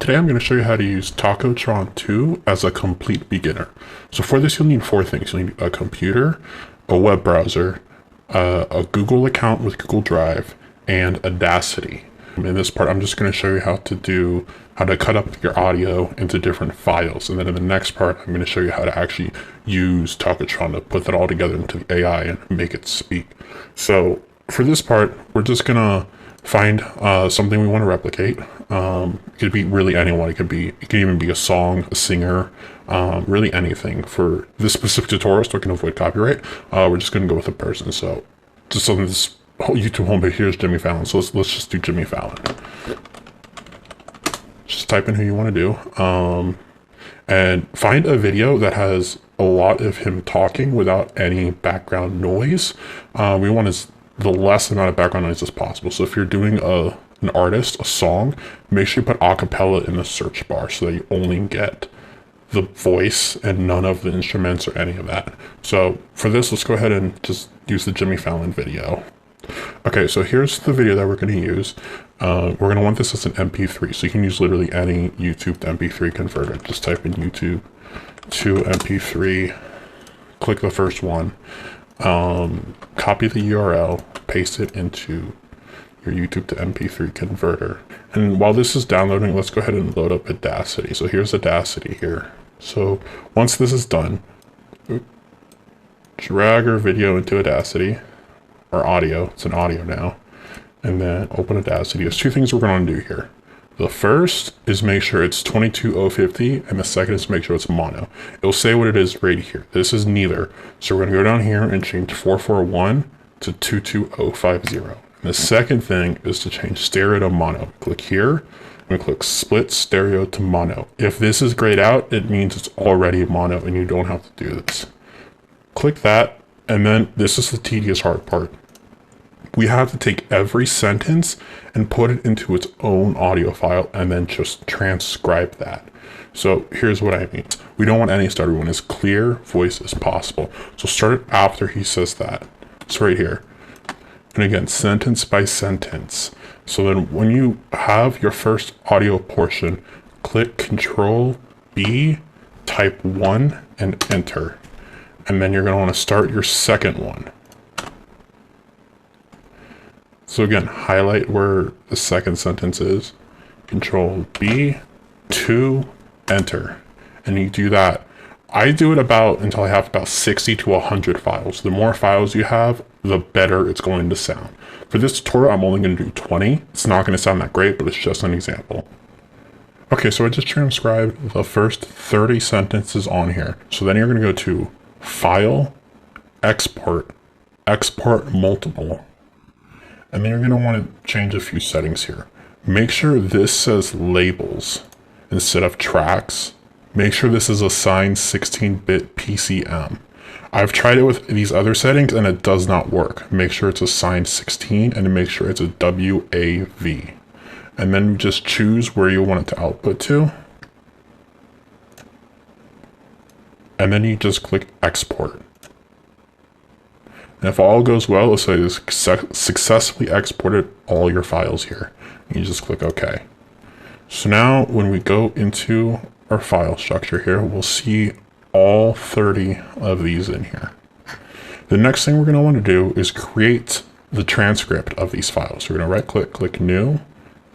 Today I'm going to show you how to use Tacotron 2 as a complete beginner. So for this you'll need four things. You'll need a computer, a web browser, a Google account with Google Drive, and Audacity. In this part I'm just going to show you how to cut up your audio into different files, and then in the next part I'm going to show you how to actually use Tacotron to put that all together into the AI and make it speak. So for this part we're just going to find something we want to replicate. It could be really anyone. It could even be a song, a singer, really anything. For this specific tutorial, so we can avoid copyright, we're just going to go with a person. So just on this whole YouTube homepage here is Jimmy Fallon. So let's just do Jimmy Fallon. Just type in who you want to do, and find a video that has a lot of him talking without any background noise. We want the less amount of background noise as possible. So if you're doing an artist, a song, make sure you put acapella in the search bar so that you only get the voice and none of the instruments or any of that. So for this, let's go ahead and just use the Jimmy Fallon video. Okay, so here's the video that we're going to use. We're going to want this as an MP3, so you can use literally any YouTube to MP3 converter. Just type in YouTube to MP3, click the first one, copy the URL, paste it into your YouTube to MP3 converter. And while this is downloading, let's go ahead and load up Audacity. So here's Audacity here. So once this is done, drag our video into Audacity, or audio, it's an audio now, and then open Audacity. There's two things we're going to do here. The first is make sure it's 22050, and the second is make sure it's mono. It'll say what it is right here. This is neither. So we're going to go down here and change 441 to 22050. And the second thing is to change stereo to mono. Click here, and click split stereo to mono. If this is grayed out, it means it's already mono and you don't have to do this. Click that, and then this is the tedious hard part. We have to take every sentence and put it into its own audio file and then just transcribe that. So here's what I mean. We don't want any stutter. We want as clear voice as possible. So start it after he says that. It's right here. And again, sentence by sentence. So then when you have your first audio portion, click Control B, type 1, and enter. And then you're going to want to start your second one. So again, highlight where the second sentence is, Control B, 2, enter. And you do that. I do it until I have about 60 to 100 files. The more files you have, the better it's going to sound. For this tutorial, I'm only going to do 20. It's not going to sound that great, but it's just an example. Okay, so I just transcribed the first 30 sentences on here. So then you're going to go to File, Export, Export Multiple. And then you're going to want to change a few settings here. Make sure this says labels instead of tracks. Make sure this is assigned 16-bit PCM. I've tried it with these other settings and it does not work. Make sure it's assigned 16 and make sure it's a WAV. And then just choose where you want it to output to. And then you just click export. And if all goes well, it'll say this successfully exported all your files here. And you just click OK. So now when we go into our file structure here, we'll see all 30 of these in here. The next thing we're going to want to do is create the transcript of these files. So we're going to right click, click new,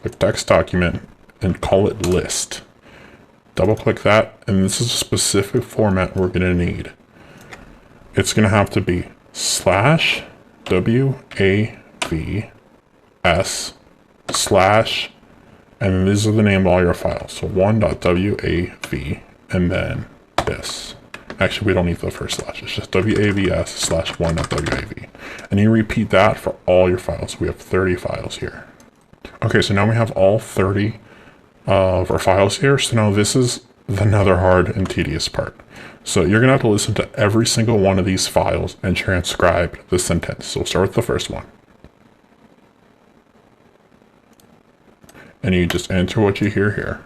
click text document, and call it list. Double click that, and this is a specific format we're going to need. It's going to have to be /WAVS/ / and these are the name of all your files. So 1.wav and then this. Actually, we don't need the first slash. It's just WAVS/1.wav. And you repeat that for all your files. We have 30 files here. Okay, so now we have all 30 of our files here. So now this is another hard and tedious part. So you're going to have to listen to every single one of these files and transcribe the sentence. So we'll start with the first one. And you just enter what you hear here.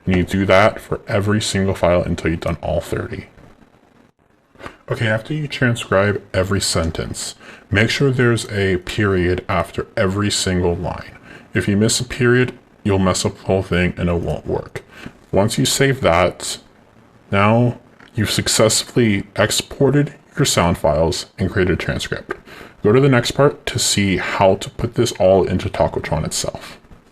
And you do that for every single file until you've done all 30. Okay, after you transcribe every sentence, make sure there's a period after every single line. If you miss a period, you'll mess up the whole thing and it won't work. Once you save that, now you've successfully exported your sound files and created a transcript. Go to the next part to see how to put this all into Tacotron itself.